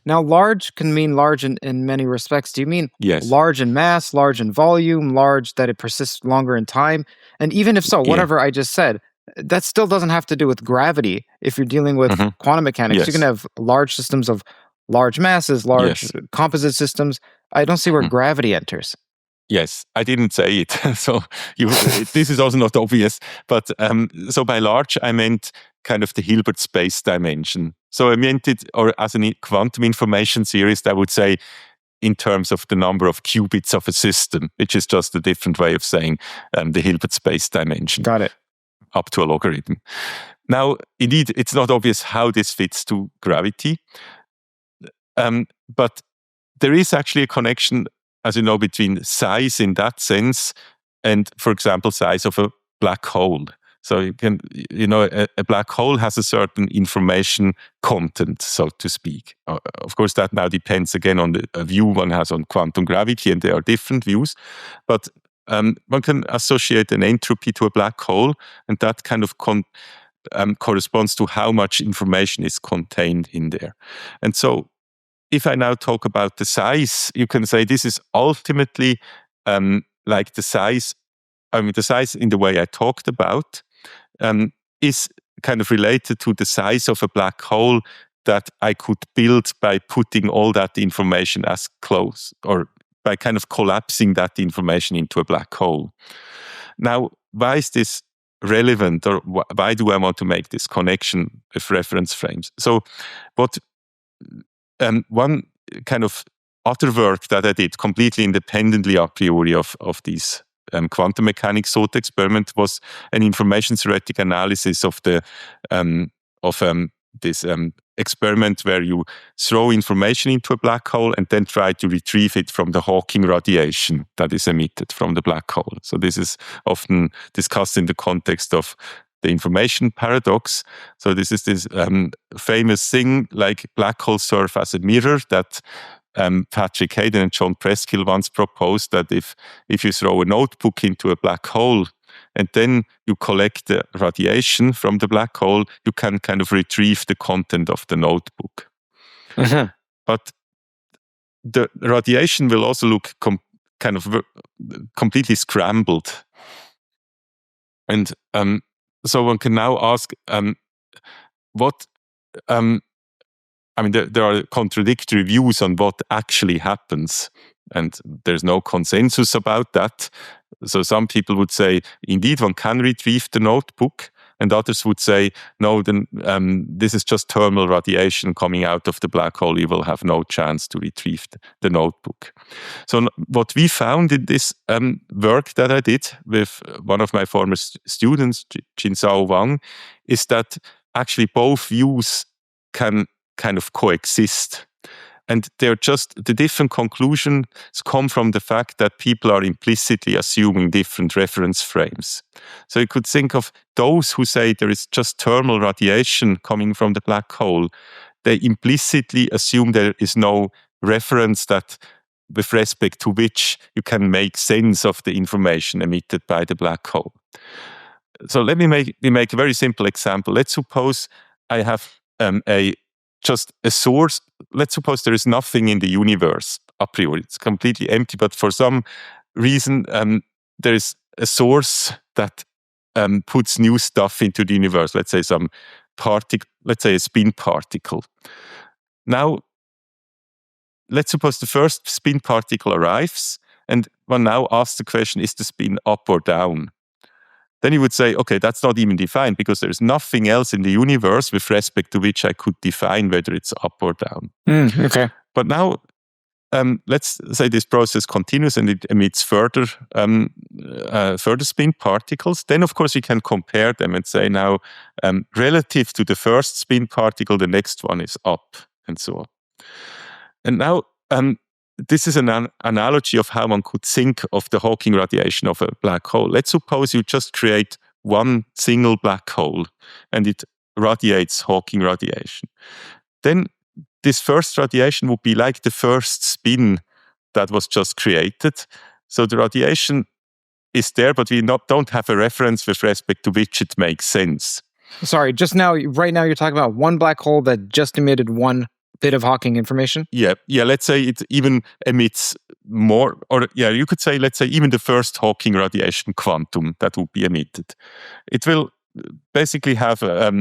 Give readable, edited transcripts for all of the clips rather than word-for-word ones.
Now, large can mean large in many respects. Do you mean Yes. large in mass, large in volume, large that it persists longer in time? And even if so, whatever I just said, that still doesn't have to do with gravity. If you're dealing with quantum mechanics, you can Yes. have large systems of large masses, large Yes. composite systems. I don't see where gravity enters. Yes, I didn't say it. So this is also not obvious. But so by large, I meant kind of the Hilbert space dimension. So I meant it, or as a quantum information theorist, I would say in terms of the number of qubits of a system, which is just a different way of saying the Hilbert space dimension. Got it. Up to a logarithm. Now, indeed, it's not obvious how this fits to gravity. But there is actually a connection, as you know, between size in that sense and, for example, size of a black hole. So you can, a black hole has a certain information content, so to speak. Of course, that now depends again on the view one has on quantum gravity, and there are different views. But one can associate an entropy to a black hole, and that kind of corresponds to how much information is contained in there. And so if I now talk about the size, you can say this is ultimately like the size. The size in the way I talked about is kind of related to the size of a black hole that I could build by putting all that information as close, or by kind of collapsing that information into a black hole. Now, why is this relevant, or why do I want to make this connection with reference frames? So what one kind of other work that I did completely independently a priori of these quantum mechanics thought experiment was an information theoretic analysis of the this experiment where you throw information into a black hole and then try to retrieve it from the Hawking radiation that is emitted from the black hole. So this is often discussed in the context of the information paradox. So this is this famous thing, like black holes serve as a mirror, that Patrick Hayden and John Preskill once proposed, that if you throw a notebook into a black hole and then you collect the radiation from the black hole, you can kind of retrieve the content of the notebook. But the radiation will also look kind of completely scrambled. And so one can now ask, what... there are contradictory views on what actually happens, and there's no consensus about that. So some people would say, indeed, one can retrieve the notebook, and others would say, no, then this is just thermal radiation coming out of the black hole. You will have no chance to retrieve the notebook. So what we found in this work that I did with one of my former students, Jinsao Wang, is that actually both views can kind of coexist. And they're just, the different conclusions come from the fact that people are implicitly assuming different reference frames. So you could think of those who say there is just thermal radiation coming from the black hole. They implicitly assume there is no reference that, with respect to which you can make sense of the information emitted by the black hole. So let me make a very simple example. Let's suppose I have just a source. Let's suppose there is nothing in the universe a priori. It's completely empty, but for some reason there is a source that puts new stuff into the universe. Let's say some particle, let's say a spin particle. Now, let's suppose the first spin particle arrives, and one now asks the question, is the spin up or down? Then you would say, okay, that's not even defined because there's nothing else in the universe with respect to which I could define whether it's up or down. Okay. But now, let's say this process continues and it emits further spin particles. Then, of course, you can compare them and say now, relative to the first spin particle, the next one is up, and so on. And now, this is an analogy of how one could think of the Hawking radiation of a black hole. Let's suppose you just create one single black hole and it radiates Hawking radiation. Then this first radiation would be like the first spin that was just created. So the radiation is there, but we don't have a reference with respect to which it makes sense. Sorry, right now you're talking about one black hole that just emitted one bit of Hawking information? Yeah. Let's say it even emits more, or you could say, let's say even the first Hawking radiation quantum that would be emitted. It will basically have a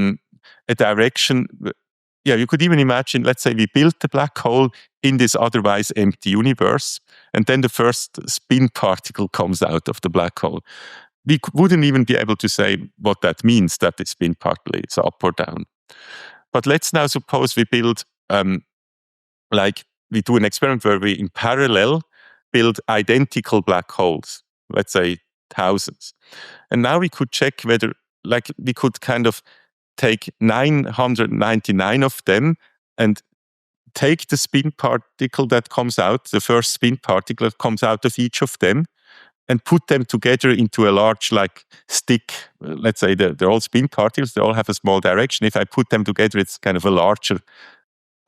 direction. Yeah, you could even imagine, let's say we built the black hole in this otherwise empty universe, and then the first spin particle comes out of the black hole. We wouldn't even be able to say what that means, that the spin particle is up or down. But let's now suppose we build, like we do an experiment where we in parallel build identical black holes, let's say thousands. And now we could check whether, like we could kind of take 999 of them and take the spin particle that comes out, the first spin particle that comes out of each of them, and put them together into a large like stick. Let's say they're all spin particles, they all have a small direction. If I put them together, it's kind of a larger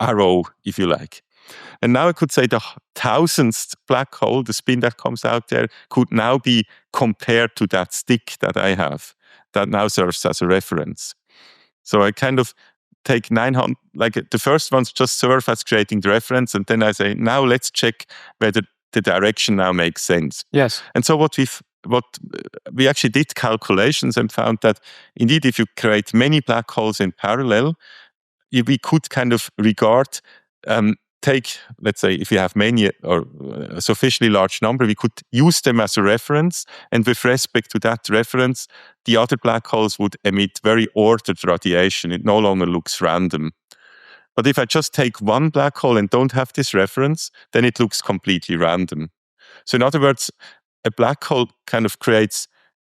arrow, if you like. And now I could say the 1000th black hole, the spin that comes out there, could now be compared to that stick that I have. That now serves as a reference. So I kind of take 900, like the first ones just serve as creating the reference, and then I say, now let's check whether the direction now makes sense. Yes. And so what we actually did calculations and found that indeed, if you create many black holes in parallel, we could kind of regard, take, let's say, if you have many or a sufficiently large number, we could use them as a reference. And with respect to that reference, the other black holes would emit very ordered radiation. It no longer looks random. But if I just take one black hole and don't have this reference, then it looks completely random. So in other words, a black hole kind of creates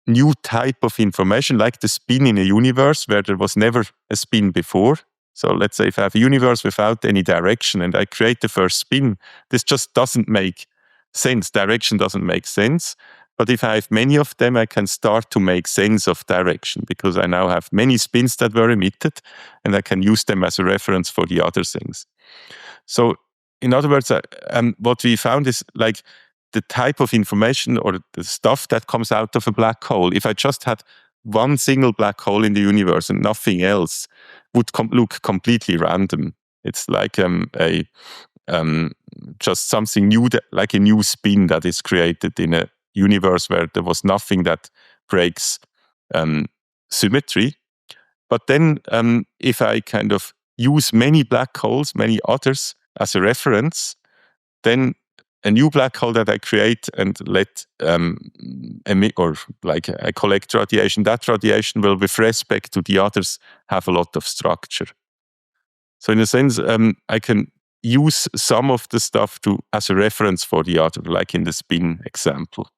new type of information, like the spin in a universe where there was never a spin before. So let's say if I have a universe without any direction and I create the first spin, this just doesn't make sense. Direction doesn't make sense. But if I have many of them, I can start to make sense of direction because I now have many spins that were emitted and I can use them as a reference for the other things. So in other words, what we found is like the type of information or the stuff that comes out of a black hole, if I just had one single black hole in the universe and nothing else, would look completely random. It's like just something new, like a new spin that is created in a universe where there was nothing that breaks symmetry. But then if I kind of use many black holes, many others as a reference, then a new black hole that I create and let emit, or like I collect radiation, that radiation will, with respect to the others, have a lot of structure. So in a sense, I can use some of the stuff as a reference for the other, like in the spin example.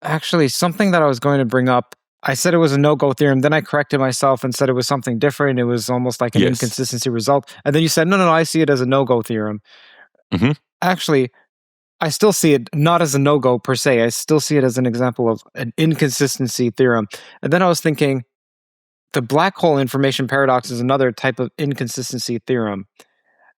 Actually, something that I was going to bring up, I said it was a no-go theorem, then I corrected myself and said it was something different. It was almost like an inconsistency result. And then you said, no, I see it as a no-go theorem. Mm-hmm. Actually, I still see it not as a no-go per se. I still see it as an example of an inconsistency theorem. And then I was thinking, the black hole information paradox is another type of inconsistency theorem.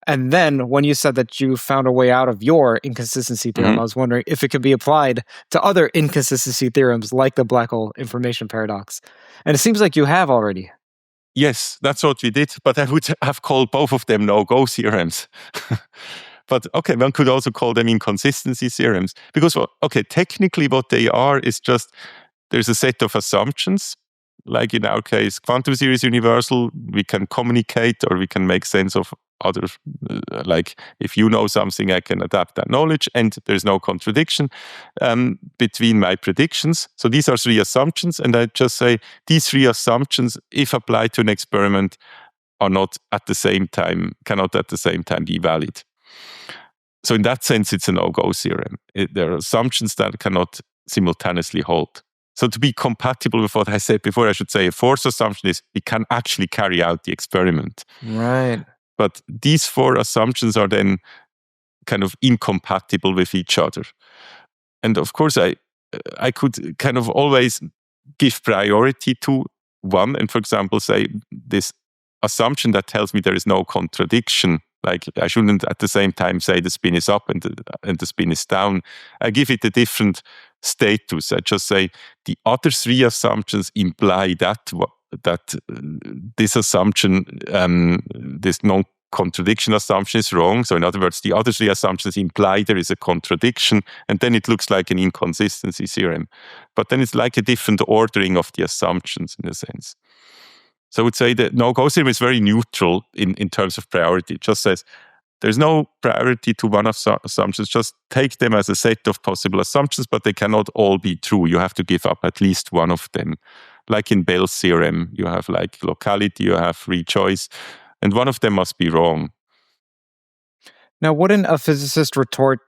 And then when you said that you found a way out of your inconsistency theorem, I was wondering if it could be applied to other inconsistency theorems like the black hole information paradox. And it seems like you have already. Yes, that's what we did. But I would have called both of them no-go theorems. But okay, one could also call them inconsistency theorems. Because, okay, technically what they are is just, there's a set of assumptions. Like in our case, quantum theory is universal. We can communicate or we can make sense of other, like if you know something, I can adapt that knowledge. And there's no contradiction between my predictions. So these are three assumptions. And I just say these three assumptions, if applied to an experiment, are not at the same time, cannot at the same time be valid. So in that sense, it's a no-go theorem. There are assumptions that cannot simultaneously hold. So to be compatible with what I said before, I should say a fourth assumption is we can actually carry out the experiment. Right. But these four assumptions are then kind of incompatible with each other. And of course, I could kind of always give priority to one and, for example, say this assumption that tells me there is no contradiction. Like I shouldn't at the same time say the spin is up and the spin is down. I give it a different status. I just say the other three assumptions imply that this assumption, this contradiction assumption is wrong. So in other words, the other three assumptions imply there is a contradiction, and then it looks like an inconsistency theorem. But then it's like a different ordering of the assumptions in a sense. So I would say that no-go theorem is very neutral in terms of priority. It just says there's no priority to one of assumptions. Just take them as a set of possible assumptions, but they cannot all be true. You have to give up at least one of them. Like in Bell's theorem, you have like locality, you have free choice, and one of them must be wrong. Now, wouldn't a physicist retort,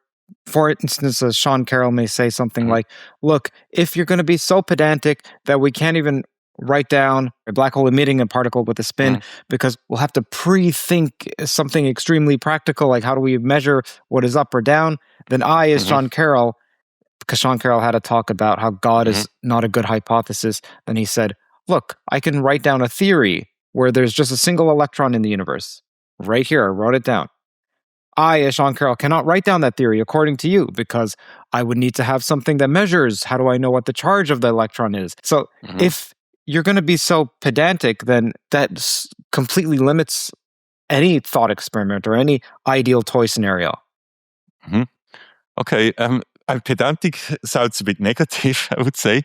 for instance, as Sean Carroll may say something like, look, if you're going to be so pedantic that we can't even write down a black hole emitting a particle with a spin because we'll have to pre-think something extremely practical, like how do we measure what is up or down, then I, as Sean Carroll, because Sean Carroll had a talk about how God is not a good hypothesis, then he said, look, I can write down a theory where there's just a single electron in the universe. Right here, I wrote it down. I, as Sean Carroll, cannot write down that theory according to you because I would need to have something that measures how do I know what the charge of the electron is. So if you're going to be so pedantic, then that completely limits any thought experiment or any ideal toy scenario. Okay, pedantic sounds a bit negative, I would say.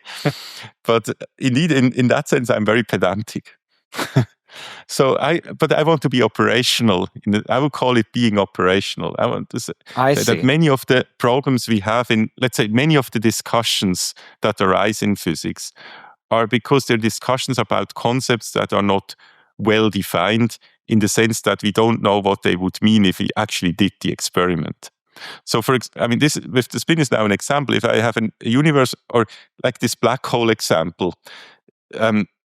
But indeed, in that sense, I'm very pedantic. But I want to be operational. I would call it being operational. I want to say that many of the problems we have in, let's say, many of the discussions that arise in physics are because they're discussions about concepts that are not well defined in the sense that we don't know what they would mean if we actually did the experiment. So, this with the spin is now an example. If I have a universe, or like this black hole example,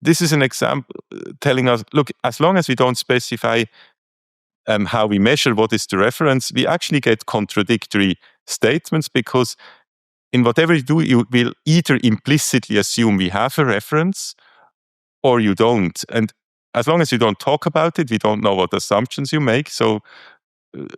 this is an example telling us, look, as long as we don't specify how we measure what is the reference, we actually get contradictory statements because in whatever you do, you will either implicitly assume we have a reference or you don't. And as long as you don't talk about it, we don't know what assumptions you make. So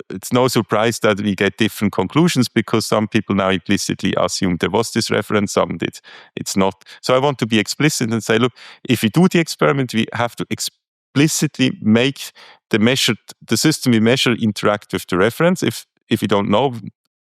it's no surprise that we get different conclusions because some people now implicitly assume there was this reference, some did. It's not. So I want to be explicit and say, look, if we do the experiment, we have to explicitly make the system we measure interact with the reference. If we don't know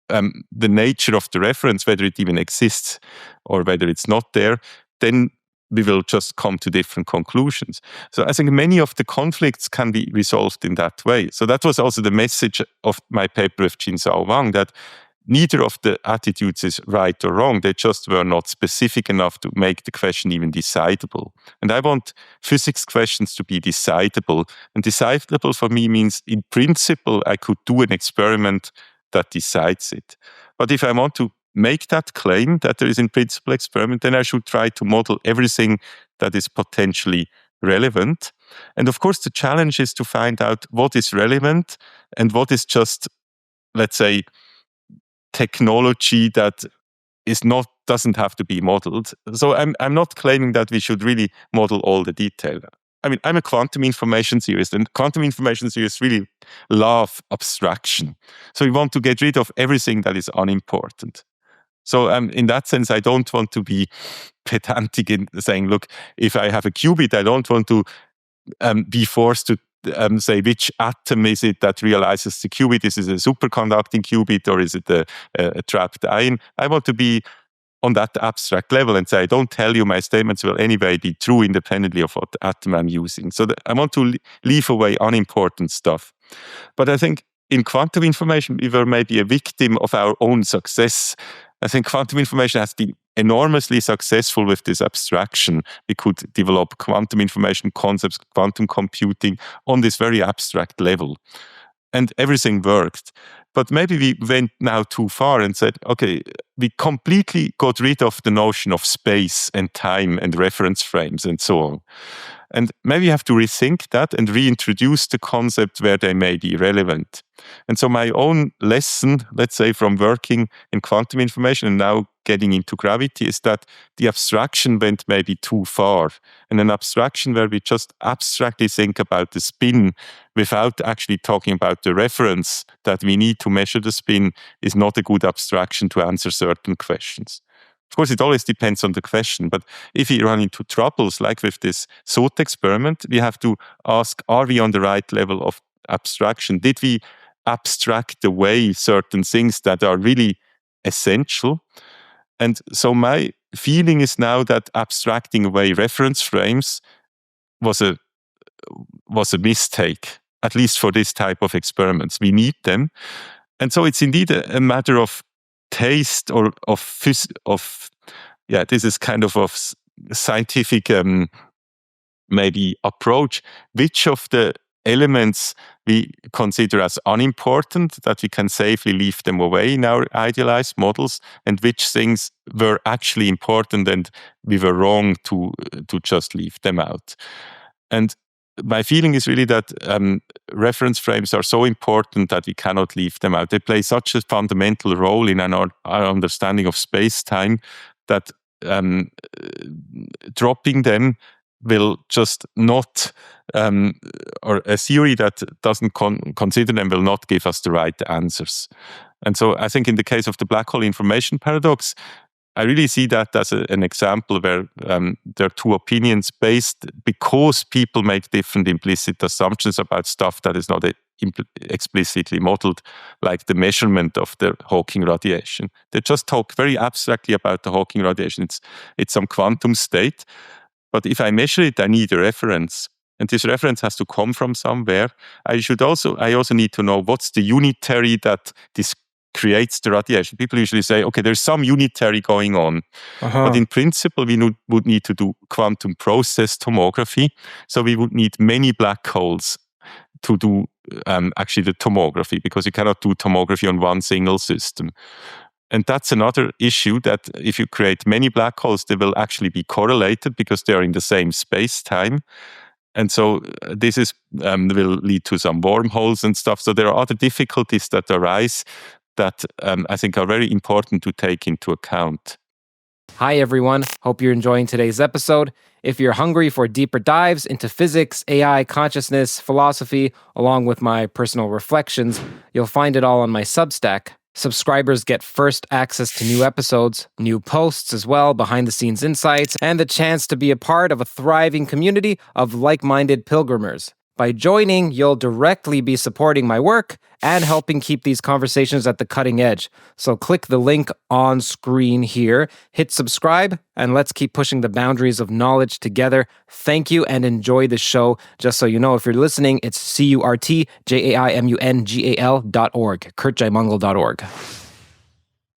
the nature of the reference, whether it even exists or whether it's not there, then we will just come to different conclusions. So I think many of the conflicts can be resolved in that way. So that was also the message of my paper with Jin-Sao Wang, that neither of the attitudes is right or wrong. They just were not specific enough to make the question even decidable. And I want physics questions to be decidable. And decidable for me means, in principle, I could do an experiment that decides it. But if I want to make that claim that there is in principle experiment, then I should try to model everything that is potentially relevant. And of course, the challenge is to find out what is relevant and what is just, let's say, technology that doesn't have to be modeled. So I'm not claiming that we should really model all the detail. I mean, I'm a quantum information theorist, and quantum information theorists really love abstraction. So we want to get rid of everything that is unimportant. So in that sense, I don't want to be pedantic in saying, look, if I have a qubit, I don't want to be forced to say which atom is it that realizes the qubit. Is it a superconducting qubit or is it a trapped ion? I want to be on that abstract level and say, I don't tell you my statements will anyway be true independently of what atom I'm using. So I want to leave away unimportant stuff. But I think in quantum information, we were maybe a victim of our own success. I think quantum information has been enormously successful with this abstraction. We could develop quantum information concepts, quantum computing on this very abstract level. And everything worked. But maybe we went now too far and said, okay, we completely got rid of the notion of space and time and reference frames and so on. And maybe you have to rethink that and reintroduce the concept where they may be relevant. And so my own lesson, let's say, from working in quantum information and now getting into gravity is that the abstraction went maybe too far. And an abstraction where we just abstractly think about the spin without actually talking about the reference that we need to measure the spin is not a good abstraction to answer certain questions. Of course, it always depends on the question, but if we run into troubles like with this thought experiment, we have to ask, are we on the right level of abstraction? Did we abstract away certain things that are really essential? And so my feeling is now that abstracting away reference frames was a mistake, at least for this type of experiments. We need them. And so it's indeed a matter of taste or this is kind of scientific maybe approach. Which of the elements we consider as unimportant, that we can safely leave them away in our idealized models, and which things were actually important and we were wrong to just leave them out. And my feeling is really that reference frames are so important that we cannot leave them out. They play such a fundamental role in our understanding of space-time that dropping them will just not, or a theory that doesn't consider them will not give us the right answers. And so I think in the case of the black hole information paradox, I really see that as an example where there are two opinions based because people make different implicit assumptions about stuff that is not explicitly modeled, like the measurement of the Hawking radiation. They just talk very abstractly about the Hawking radiation. It's some quantum state. But if I measure it, I need a reference. And this reference has to come from somewhere. I also need to know what's the unitary that this creates the radiation. People usually say, okay, there's some unitary going on. But in principle, we would need to do quantum process tomography. So we would need many black holes to do actually the tomography, because you cannot do tomography on one single system. And that's another issue, that if you create many black holes, they will actually be correlated because they are in the same space-time. And so this will lead to some wormholes and stuff. So there are other difficulties that arise that I think are very important to take into account. Hi everyone, hope you're enjoying today's episode. If you're hungry for deeper dives into physics, AI, consciousness, philosophy, along with my personal reflections, you'll find it all on my Substack. Subscribers get first access to new episodes, new posts as well, behind-the-scenes insights, and the chance to be a part of a thriving community of like-minded pilgrimers. By joining, you'll directly be supporting my work and helping keep these conversations at the cutting edge. So click the link on screen here, hit subscribe, and let's keep pushing the boundaries of knowledge together. Thank you and enjoy the show. Just so you know, if you're listening, it's CurtJaimungal.org, CurtJaimungal.org.